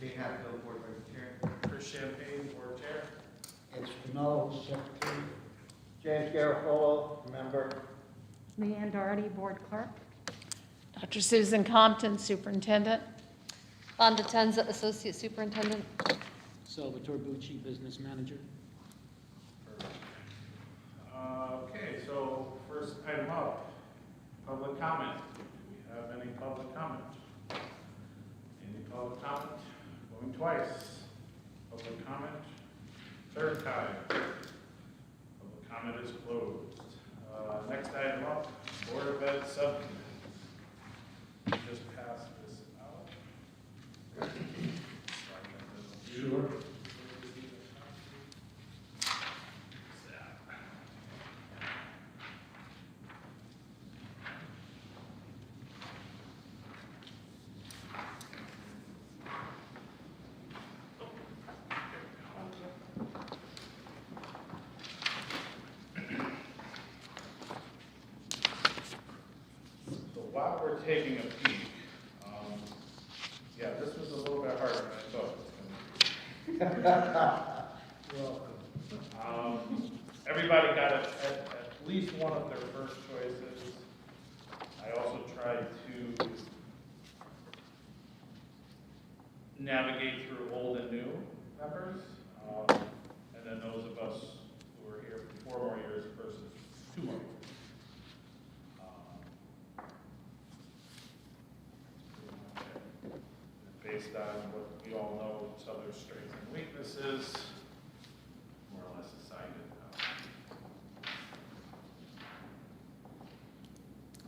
Jay Hatfield, Board Vice Chair. Chris Champagne, Board Chair. It's Renault, Secretary. James Garofalo, Member. Leanne Doherty, Board Clerk. Dr. Susan Compton, Superintendent. Fonda Tenza, Associate Superintendent. Salvatore Bucci, Business Manager. Okay, so first item up, public comment. Do we have any public comment? Any public comment? Going twice. Public comment, third time. Public comment is closed. Next item up, Board of Ed Subcommittee. Just pass this out. Sure. So while we're taking a peek, yeah, this was a little bit harder than I thought it was going to be. Everybody got at least one of their first choices. I also tried to navigate through old and new members, and then those of us who were here for 4 more years versus 2 more years. Based on what we all know each other's strengths and weaknesses, more or less decided.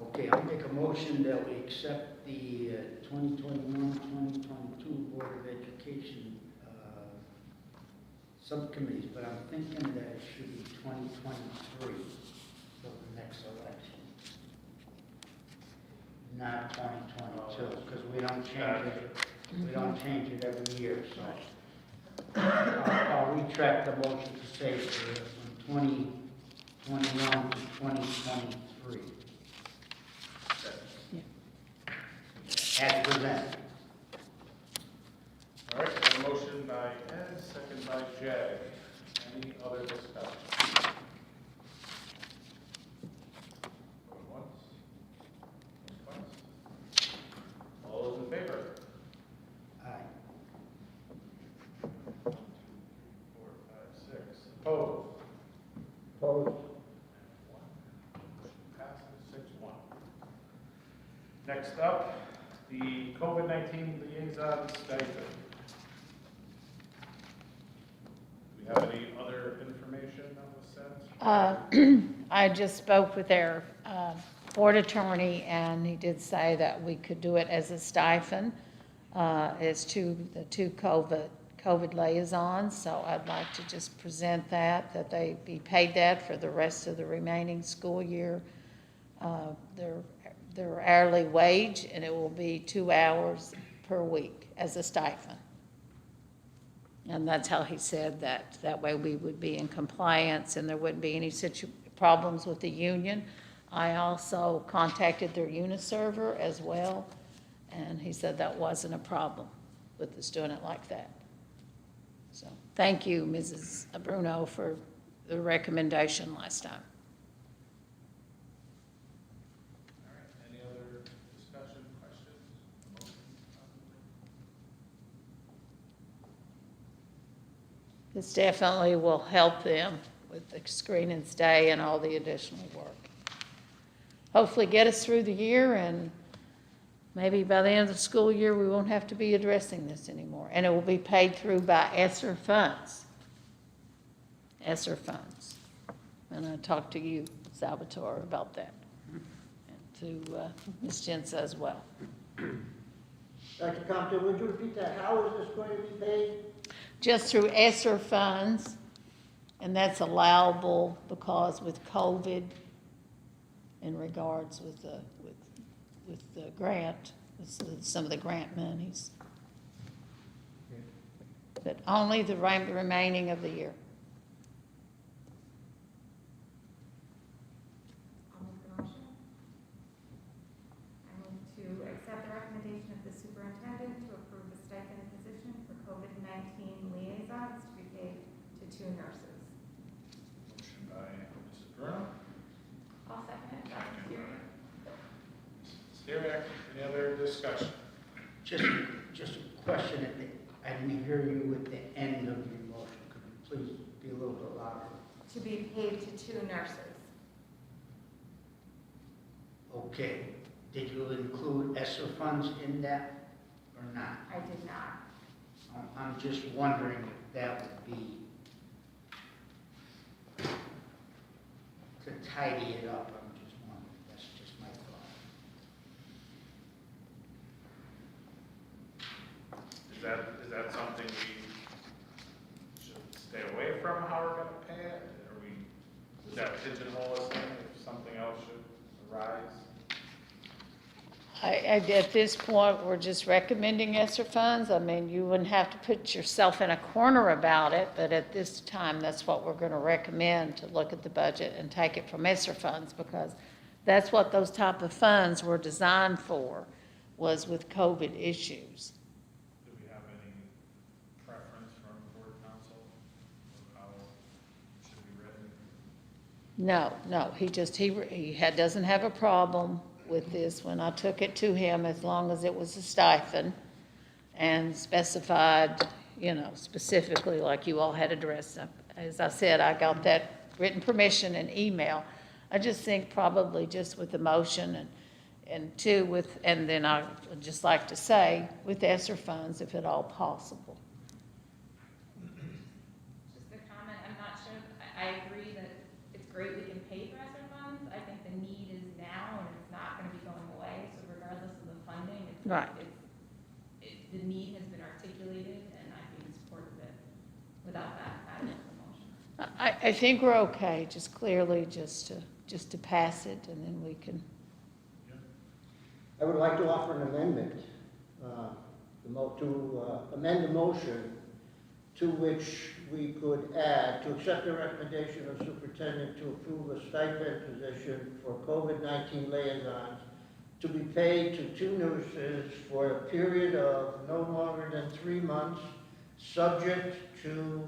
Okay, I'll make a motion that we accept the 2021-2022 Board of Education subcommittees, but I'm thinking that it should be 2023 for the next election. Not 2022, because we don't change it. We don't change it every year, so. I'll retract the motion to say from 2021 to 2023. As presented. All right, a motion by Ed, second by Jag. Any other discussion? Going once? Going twice? All those in favor? Aye. 1, 2, 3, 4, 5, 6. Opposed? Opposed? Motion passes 6-1. Next up, the COVID-19 liaison stipend. Do we have any other information that was sent? I just spoke with their board attorney, and he did say that we could do it as a stipend as to the 2 COVID liaisons. So I'd like to just present that they be paid that for the rest of the remaining school year. Their hourly wage, and it will be 2 hours per week as a stipend. And that's how he said that. That way we would be in compliance and there wouldn't be any problems with the union. I also contacted their uniserver as well, and he said that wasn't a problem with us doing it like that. So thank you, Mrs. Bruno, for the recommendation last time. All right, any other discussion, questions, motion? This definitely will help them with the screen and stay and all the additional work. Hopefully get us through the year, and maybe by the end of the school year, we won't have to be addressing this anymore. And it will be paid through by ESSER funds. ESSER funds. And I talked to you, Salvatore, about that. And to Ms. Jensen as well. Dr. Compton, would you repeat that? How is this going to be paid? Just through ESSER funds, and that's allowable because with COVID, in regards with the grant, with some of the grant monies. But only the remaining of the year. I'll make the motion. I move to accept the recommendation of the superintendent to approve the stipend position for COVID-19 liaisons to be paid to 2 nurses. Motion by Mrs. Burnham. I'll second it. Dr. Steeriak. Steeriak, any other discussion? Just a question at the, I didn't hear you at the end of your motion. Could you please be a little bit louder? To be paid to 2 nurses. Okay. Did you include ESSER funds in that or not? I did not. I'm just wondering if that would be to tidy it up. I'm just wondering. That's just my thought. Is that something we should stay away from, how we're gonna pay it? Are we, does that pigeonhole us in if something else should arise? At this point, we're just recommending ESSER funds. I mean, you wouldn't have to put yourself in a corner about it, but at this time, that's what we're going to recommend, to look at the budget and take it from ESSER funds, because that's what those type of funds were designed for, was with COVID issues. Do we have any preference from board council of how it should be written? No, he doesn't have a problem with this when I took it to him, as long as it was a stipend and specified, specifically like you all had addressed. As I said, I got that written permission and email. I just think probably just with the motion and two and then I would just like to say with ESSER funds, if at all possible. Just a comment, I'm not sure, I agree that it's great we can pay for ESSER funds. I think the need is now and it's not gonna be going away, so regardless of the funding, Right. The need has been articulated and I'd be in support of it without that added to the motion. I think we're okay, just clearly just to pass it, and then we can. I would like to offer an amendment, to amend the motion to which we could add, to accept the recommendation of superintendent to approve a stipend position for COVID-19 liaisons to be paid to 2 nurses for a period of no longer than 3 months, subject to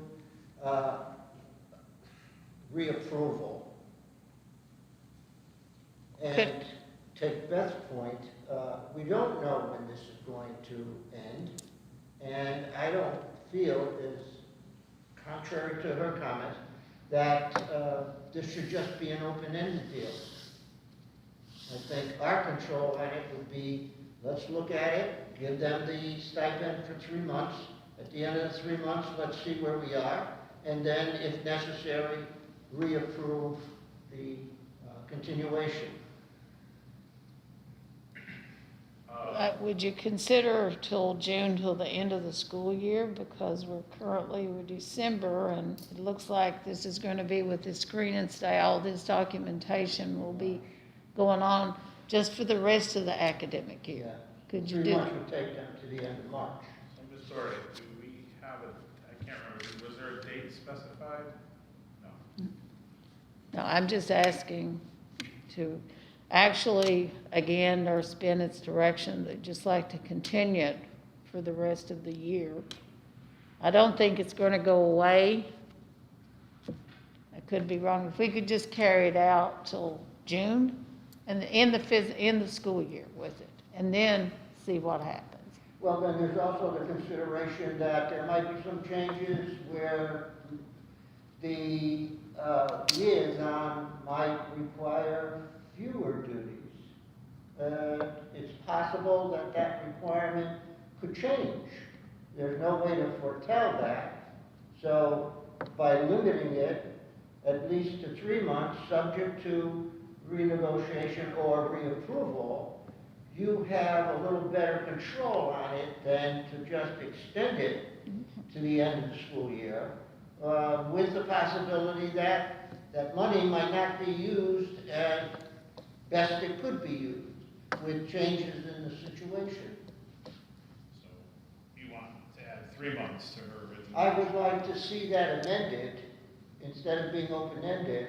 reapproval. And take Beth's point, we don't know when this is going to end, and I don't feel, as contrary to her comments, that this should just be an open-ended deal. I think our control on it would be, let's look at it, give them the stipend for 3 months. At the end of the 3 months, let's see where we are, and then, if necessary, reapprove the continuation. Would you consider till June, till the end of the school year, because we're currently with December, and it looks like this is going to be with the screen and stay, all this documentation will be going on just for the rest of the academic year. Yeah. Could you 3 do? months would take them to the end of March. So, Ms. Doherty, do we have I can't remember, was there a date specified? No. No, I'm just asking to, actually, again, Nurse Bennett's direction, they'd just like to continue it for the rest of the year. I don't think it's going to go away. I could be wrong. If we could just carry it out till June and end the school year with it, and then see what happens. Well, then there's also the consideration that there might be some changes where the liaison might require fewer duties. It's possible that that requirement could change. There's no way to foretell that. So by limiting it at least to 3 months, subject to renegotiation or reapproval, you have a little better control on it than to just extend it to the end of the school year, with the possibility that that money might not be used as best it could be used, with changes in the situation. So you want to add 3 months to her original? I would like to see that amended, instead of being open-ended,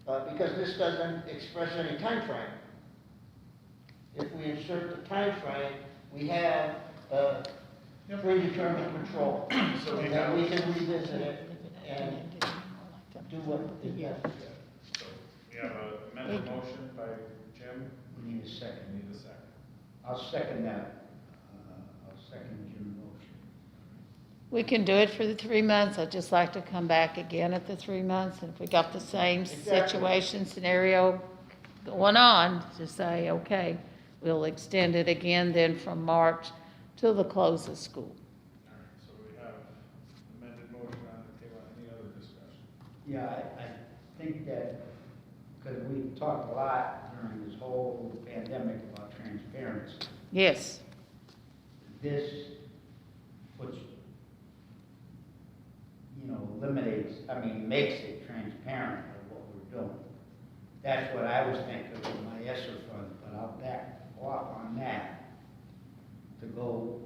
because this doesn't express any time frame. If we insert the time frame, we have predetermined control. So we And have, then we can revisit it and do what is necessary. so we have a amended motion by Jim. We need a second. We need a second. I'll second that. I'll second Jim's motion. We can do it for the 3 months. I'd just like to come back again at the 3 months. And if we got the same Exactly. situation, scenario going on, to say, okay, we'll extend it again then from March till the close of school. All right, so we have amended motion on the table. Any other discussion? Yeah, I think that, because we talked a lot during this whole pandemic about transparency, Yes, this puts, eliminates, makes it transparent of what we're doing. That's what I was thinking of my ESSER fund, but I'll back off on that to go,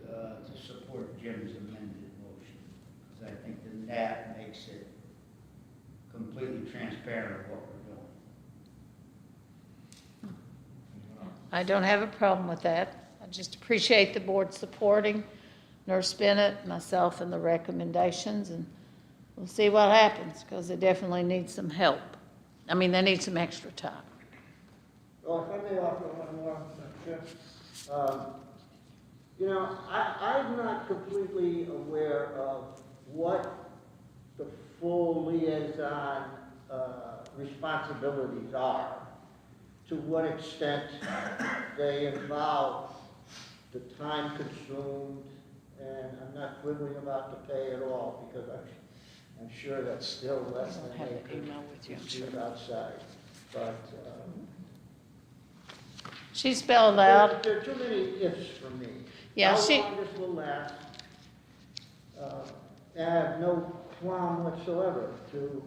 to support Jim's amended motion. Because I think that that makes it completely transparent of what we're doing. Anyone else? I don't have a problem with that. I just appreciate the board supporting Nurse Bennett, myself, and the recommendations, and we'll see what happens, because they definitely need some help. They need some extra time. Well, if I may offer one more, Madam Chair. I'm not completely aware of what the full liaison responsibilities are, to what extent they involve the time consumed, and I'm not quibbling about the pay at all, because I'm sure that's still less I don't than have they the could email with you, I'm sure. receive outside. But She spelled out, there are too many ifs for me. Yeah, How she- long this will last, I have no qualm whatsoever to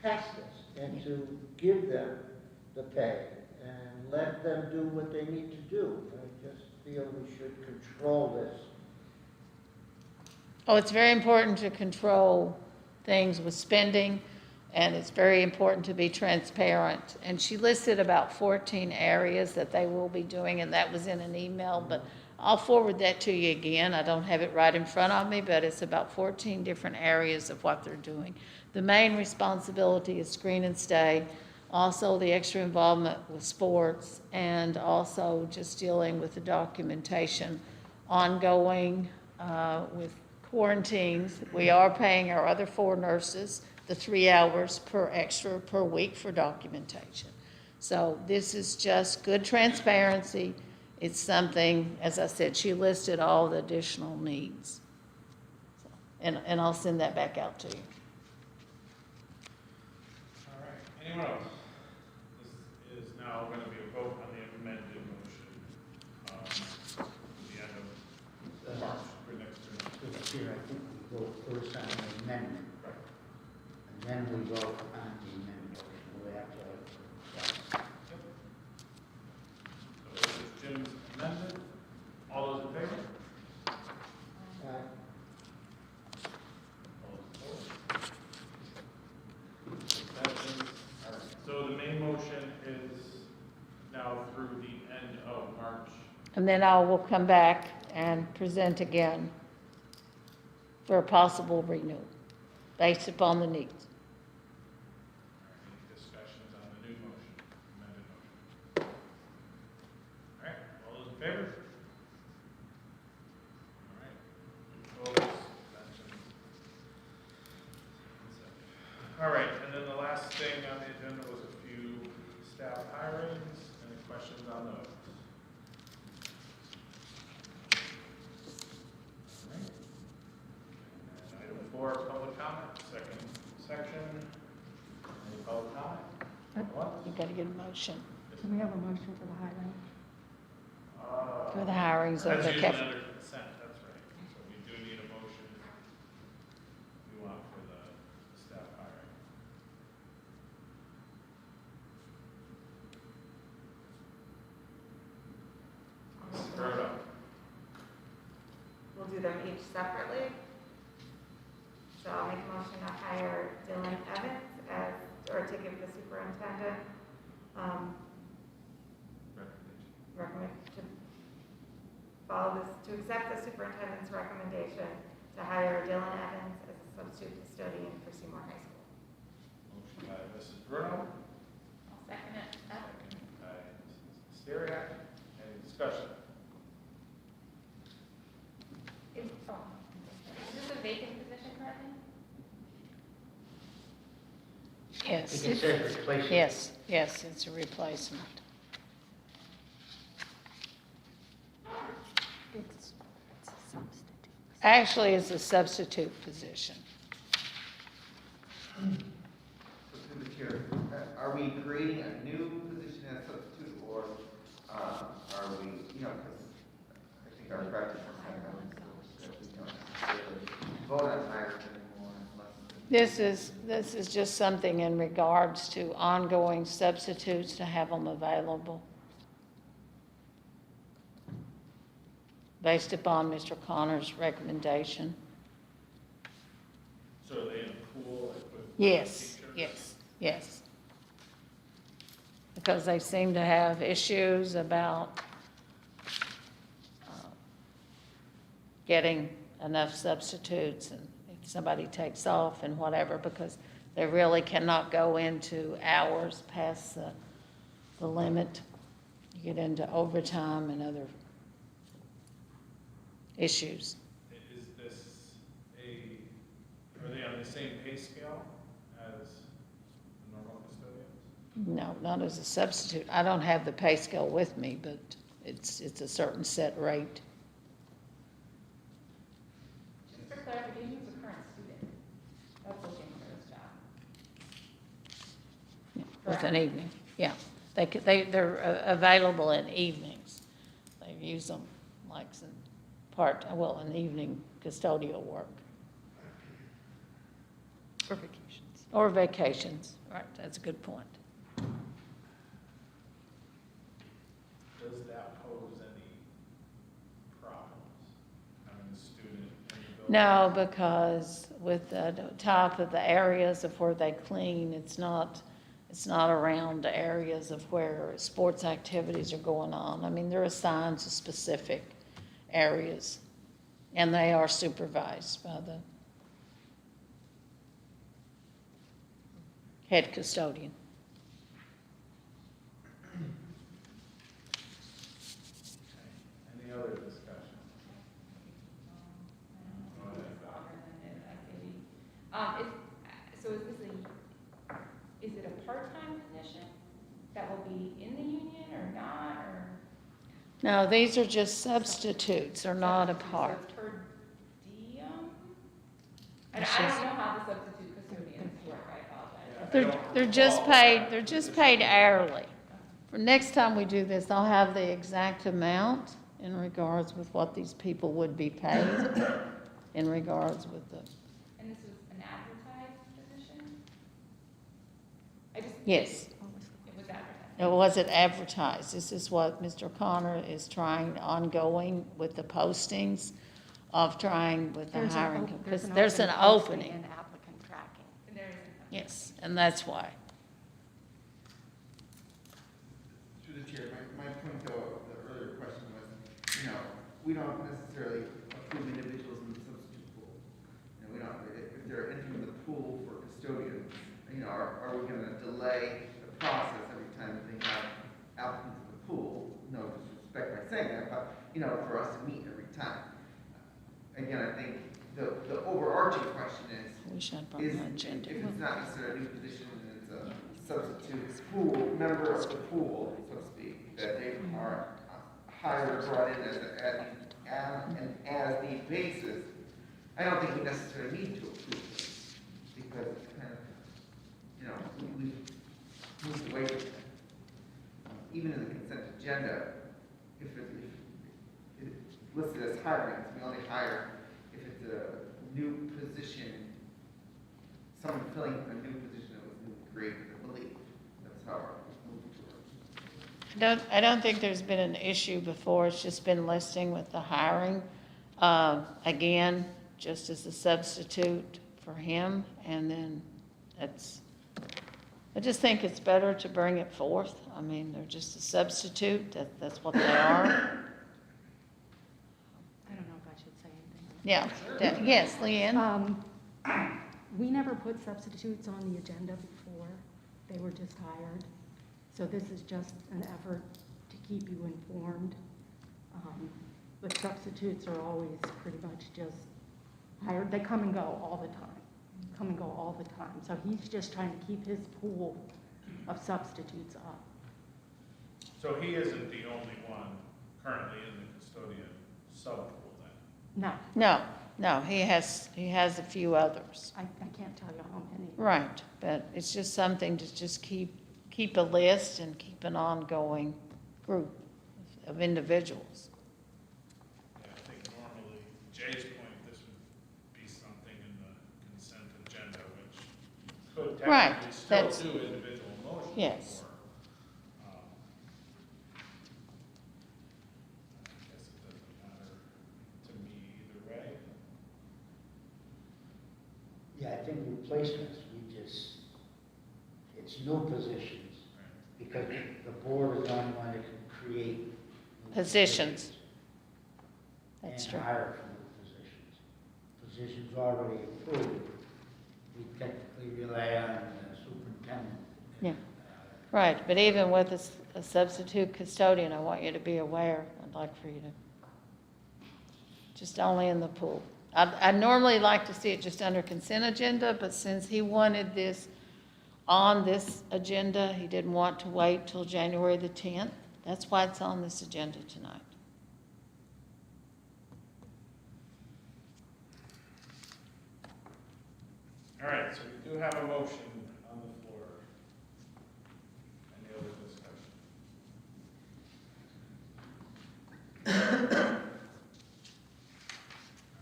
pass this and to give them the pay and let them do what they need to do. I just feel we should control this. oh, it's very important to control things with spending, and it's very important to be transparent. And she listed about 14 areas that they will be doing, and that was in an email, but I'll forward that to you again. I don't have it right in front of me, but it's about 14 different areas of what they're doing. The main responsibility is screen and stay, also the extra involvement with sports, and also just dealing with the documentation ongoing with quarantines. We are paying our other 4 nurses the 3 hours per extra per week for documentation. So this is just good transparency. It's something, as I said, she listed all the additional needs. So, and I'll send that back out to you. All right, anyone else? This is now going to be a vote on the amended motion. The end of March for next year. This year, I think we go first on the amendment, and then we vote on the amendment. We'll have to, So this is Jim's amended. All those in favor? All those opposed? Abstentions? All right, so the main motion is now through the end of March. And then I will come back and present again for a possible renewal, based upon the needs. Any discussions on the new motion, amended motion? All right, all those in favor? All right, opposed, abstentions? All right, and then the last thing on the agenda was a few staff hirings. Any questions on those? All right. And item 4, public comment, second section. Any public comment? What? You gotta get a motion Do we have a motion for the hiring? for the hirings of That's the usually cap. under consent, that's right. So we do need a motion we want for the staff hiring. Stir it up. We'll do them each separately. So I'll make a motion to hire Dylan Evans as, or to give the superintendent, Recommendation. recommend, to, to accept the superintendent's recommendation to hire Dylan Evans as a substitute custodian for Seymour High School. Motion by Mrs. Bruno, I'll second it. by Mrs. Stariak. Any discussion? Is this a vacant position currently? Yes. It says replacement. Yes, yes, it's a replacement. Actually, it's a substitute position. Through the chair, are we creating a new position as substitute, or are we, because I think our practice is kind of that we don't necessarily vote on hires anymore unless. This is just something in regards to ongoing substitutes to have them available. Based upon Mr. Connor's recommendation. So are they in a pool like with? Yes, teachers? yes. Because they seem to have issues about getting enough substitutes, and if somebody takes off and whatever, because they really cannot go into hours past the limit. You get into overtime and other issues. Is this are they on the same pay scale as the normal custodians? No, not as a substitute. I don't have the pay scale with me, but it's a certain set rate. Just for clarification, it's a current student that's looking for this job. With an evening, yeah. They're available in evenings. They use them like in evening custodial work. Or vacations. Or vacations, right, that's a good point. Does that pose any problems, having a student in the building? No, because with the top of the areas of where they clean, it's not around the areas of where sports activities are going on. I mean, they're assigned to specific areas, and they are supervised by the head custodian. Any other discussion? Go ahead, Doc. So is it a part-time position that will be in the union or not, or? No, these are just substitutes, they're not a part. So it's per diem? I It's don't know just- how the substitute custodians work, I apologize. They're just paid hourly. For next time we do this, I'll have the exact amount in regards with what these people would be paid in regards with the, And this was an advertised position? yes. It was advertised. It wasn't advertised. This is what Mr. Connor is trying ongoing with the postings of trying with the hiring. Because there's an opening. And applicant tracking. And there isn't. Yes, and that's why. Through the chair, my point though, of the earlier question was, we don't necessarily approve individuals in the substitute pool. We don't, if they're entering the pool for custodians, are we gonna delay the process every time that they have applicants in the pool? No disrespect by saying that, but, for us to meet every time. Again, I think the overarching question is, We should put is, on the agenda. if it's not necessarily a new position and it's a substitute pool, member of the pool, so to speak, that they are hired or brought in an as-need basis, I don't think we necessarily need to approve this, because it's kind of, we've moved away from it. Even in the consent agenda, if it's listed as hiring, we only hire if it's a new position, someone filling a new position that was newly created, I believe. That's how we moved to it. I don't think there's been an issue before. It's just been listing with the hiring. Again, just as a substitute for him, and then I just think it's better to bring it forth. I mean, they're just a substitute, that's what they are. Yeah, Sure. yes, Leanne? We never put substitutes on the agenda before. They were just hired. So this is just an effort to keep you informed. But substitutes are always pretty much just hired. They come and go all the time. So he's just trying to keep his pool of substitutes up. So he isn't the only one currently in the custodian sub-pool then? No, No, he has a few others. I can't tell you how many. Right, but it's just something to just keep a list and keep an ongoing group of individuals. Yeah, I think normally, Jay's point, this would be something in the consent agenda, which could Right, technically still that's- do individual motions for. Yes. I guess it doesn't matter to me either way. Yeah, I think replacements, it's new positions, because the board is on one that can create new Positions. That's and true. hire for new positions. Positions already approved, we technically rely on the superintendent. Yeah. Right, but even with a substitute custodian, I want you to be aware, I'd like for you to, just only in the pool. I normally like to see it just under consent agenda, but since he wanted this on this agenda, he didn't want to wait till January the 10th. That's why it's on this agenda tonight. All right, so we do have a motion on the floor. Any other discussion? All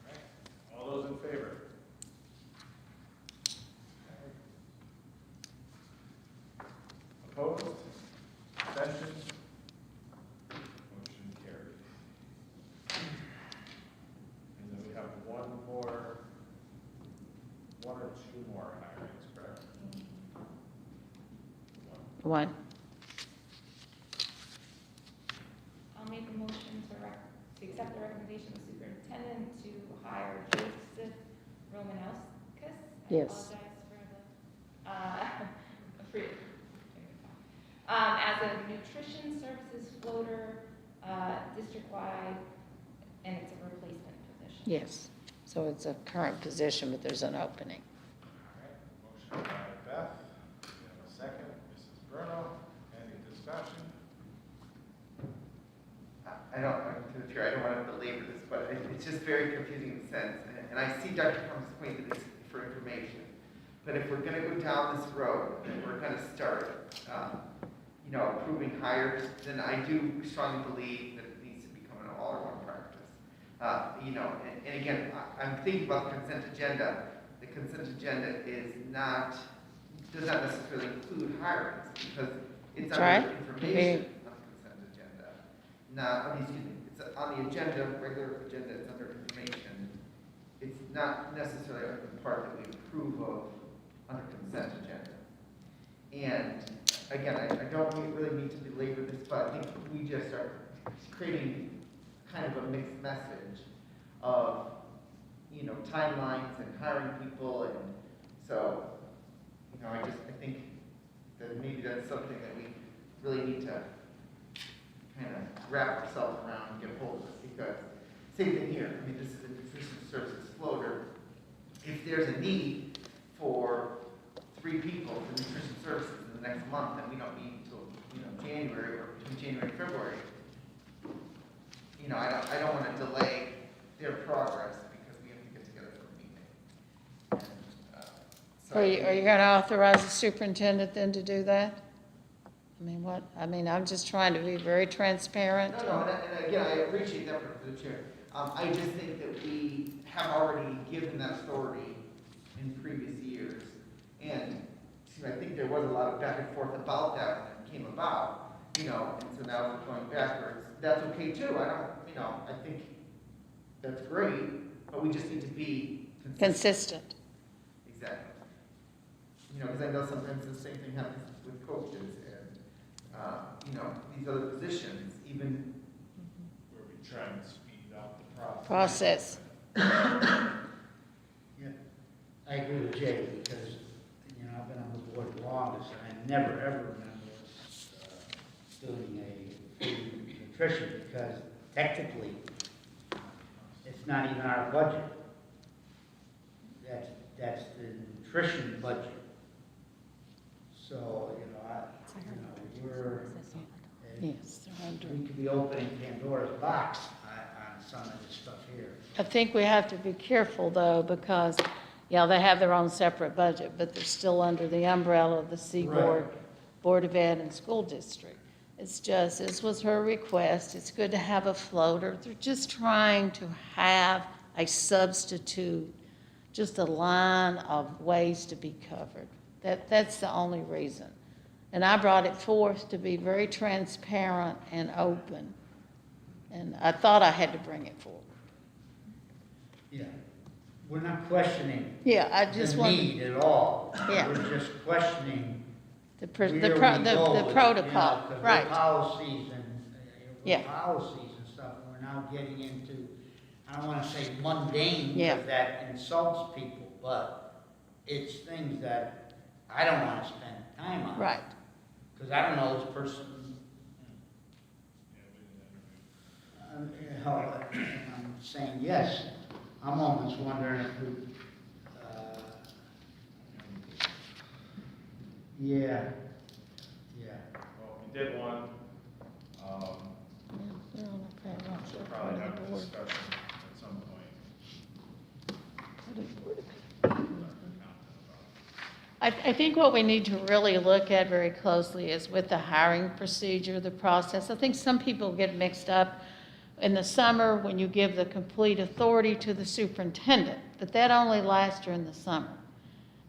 right, all those in favor? Opposed? Abstentions? Motion carried. And then we have one or two more hirings, correct? One. I'll make a motion to accept the recommendation of the superintendent to hire Joseph Romanowskis. Yes. I apologize for the, as a nutrition services floater, district-wide, and it's a replacement position. Yes. So it's a current position, but there's an opening. All right, motion by Beth, we have a second, Mrs. Bruno, any discussion? I don't, to the chair, I don't want to belabor this, but it's just very confusing in a sense. And I see Dr. Crumb's point that it's for information. But if we're going to go down this road, and we're going to start, approving hires, then I do strongly believe that it needs to become an all-or-one practice. And again, I'm thinking about the consent agenda. The consent agenda does not necessarily include hirings, because it's That's under right. information on the consent agenda. It's on the agenda, regular agenda, it's under information. It's not necessarily the part that we approve of under consent agenda. And again, I don't really need to belabor this, but I think we just are creating kind of a mixed message of, timelines and hiring people, and so, I think that maybe that's something that we really need to kind of wrap ourselves around and get hold of, because same thing here. I mean, this is a nutrition services floater. If there's a need for 3 people for nutrition services in the next month, then we don't need until, January, or between January and February. I don't want to delay their progress because we have to get together for a meeting. And, Are you going to authorize the superintendent then to do that? I'm just trying to be very transparent. No, and again, I appreciate that for the chair. I just think that we have already given that authority in previous years. And I think there was a lot of back and forth about that when it came about, and so now we're going backwards. That's okay too. I think that's great, but we just need to be Consistent. Exactly. Because I know sometimes the same thing happens with coaches and, these other positions, even. Where we try and speed up the process. Process. Yeah, I agree with Jay, because, you know, I've been on the board the longest, and I never, ever remember doing a food nutrition, because technically, it's not even our budget. That's the nutrition budget. So, you know, we're, Yes, they're under. we could be opening Pandora's box on some of this stuff here. I think we have to be careful, though, because, yeah, they have their own separate budget, but they're still under the umbrella of the Seaboard Right. Board of Ed and School District. It's just, this was her request, it's good to have a floater. They're just trying to have a substitute, just a line of ways to be covered. That's the only reason. And I brought it forth to be very transparent and open. And I thought I had to bring it forward. Yeah, we're not questioning Yeah, I just the want need at all. Yeah. We're just questioning the where we go with it, the protocol, 'cause we're right. policies and, Yeah. policies and stuff, and we're now getting into, I don't wanna say mundane, Yeah. because that insults people, but it's things that I don't wanna spend time on. Right. Because I don't know this person, you know, I'm saying yes. I'm almost wondering if we, yeah, Well, we did one, we'll probably have a discussion at some point. I think what we need to really look at very closely is with the hiring procedure, the process. I think some people get mixed up in the summer when you give the complete authority to the superintendent, but that only lasts during the summer.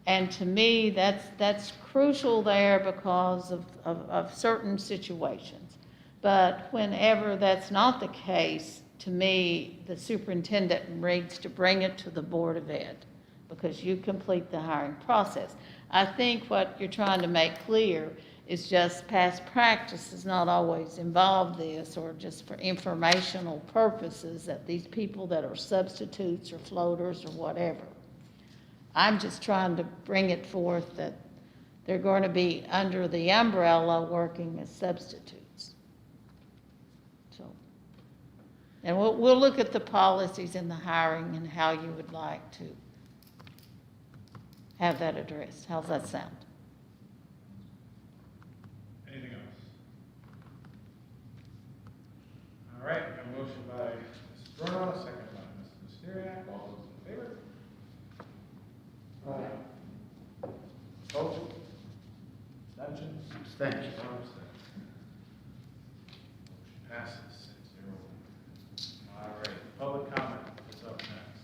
And to me, that's crucial there because of certain situations. But whenever that's not the case, to me, the superintendent needs to bring it to the Board of Ed because you complete the hiring process. I think what you're trying to make clear is just past practice does not always involve this, or just for informational purposes, that these people that are substitutes or floaters or whatever. I'm just trying to bring it forth that they're going to be under the umbrella working as substitutes. So, and we'll look at the policies and the hiring and how you would like to have that addressed. How's that sound? Anything else? All right, a motion by Mrs. Bruno, second by Mrs. Mysteriak. All those in favor? Opposed? Abstentions? Abstentions. One abstention. Motion passes 6-0. All right, public comment is up next.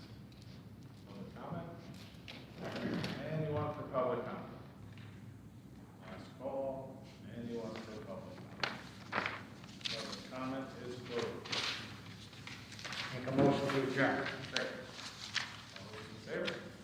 Public comment? Anyone for public comment? Last call, anyone for public comment? Public comment is closed. Make a motion to adjourn.